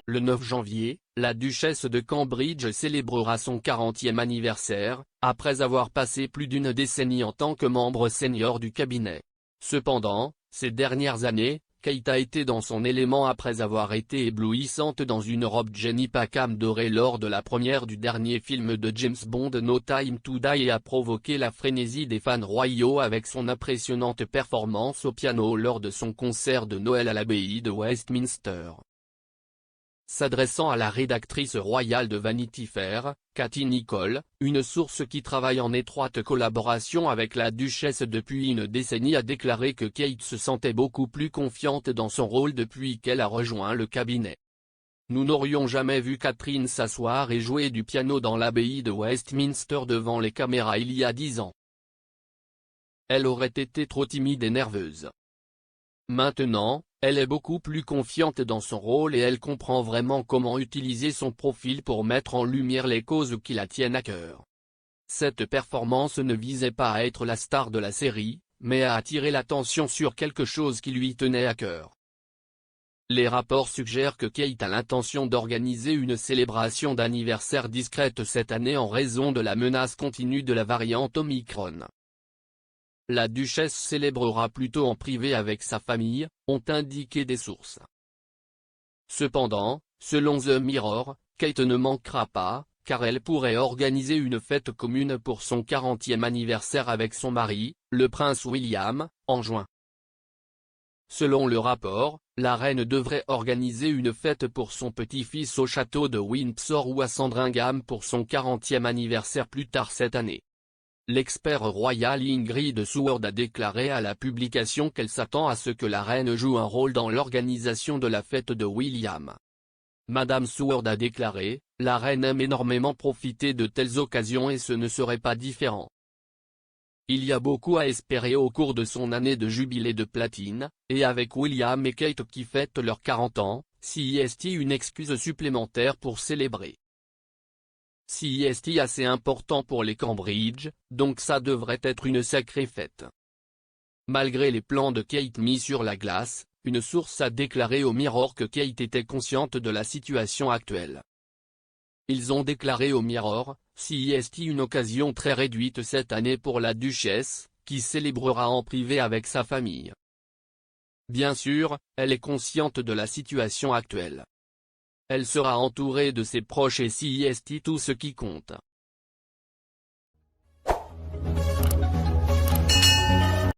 Le 9 janvier, la duchesse de Cambridge célébrera son 40e anniversaire, après avoir passé plus d'une décennie en tant que membre senior du cabinet. Cependant, ces dernières années, Kate a été dans son élément après avoir été éblouissante dans une robe Jenny Packham dorée lors de la première du dernier film de James Bond No Time to Die et a provoqué la frénésie des fans royaux avec son impressionnante performance au piano lors de son concert de Noël à l'abbaye de Westminster. S'adressant à la rédactrice royale de Vanity Fair, Katie Nicholl, une source qui travaille en étroite collaboration avec la duchesse depuis une décennie a déclaré que Kate se sentait beaucoup plus confiante dans son rôle depuis qu'elle a rejoint le cabinet. Nous n'aurions jamais vu Catherine s'asseoir et jouer du piano dans l'abbaye de Westminster devant les caméras il y a 10 ans. Elle aurait été trop timide et nerveuse. Maintenant, elle est beaucoup plus confiante dans son rôle et elle comprend vraiment comment utiliser son profil pour mettre en lumière les causes qui la tiennent à cœur. Cette performance ne visait pas à être la star de la série, mais à attirer l'attention sur quelque chose qui lui tenait à cœur. Les rapports suggèrent que Kate a l'intention d'organiser une célébration d'anniversaire discrète cette année en raison de la menace continue de la variante Omicron. La duchesse célébrera plutôt en privé avec sa famille, ont indiqué des sources. Cependant, selon The Mirror, Kate ne manquera pas, car elle pourrait organiser une fête commune pour son 40e anniversaire avec son mari, le prince William, en juin. Selon le rapport, la reine devrait organiser une fête pour son petit-fils au château de Windsor ou à Sandringham pour son 40e anniversaire plus tard cette année. L'expert royal Ingrid Seward a déclaré à la publication qu'elle s'attend à ce que la reine joue un rôle dans l'organisation de la fête de William. Madame Seward a déclaré, « La reine aime énormément profiter de telles occasions et ce ne serait pas différent. Il y a beaucoup à espérer au cours de son année de jubilé de platine, et avec William et Kate qui fêtent leurs 40 ans, c'est une excuse supplémentaire pour célébrer. C'est assez important pour les Cambridge, donc ça devrait être une sacrée fête. » Malgré les plans de Kate mis sur la glace, une source a déclaré au Mirror que Kate était consciente de la situation actuelle. Ils ont déclaré au Mirror, c'est une occasion très réduite cette année pour la duchesse, qui célébrera en privé avec sa famille. Bien sûr, elle est consciente de la situation actuelle. Elle sera entourée de ses proches et c'est tout ce qui compte.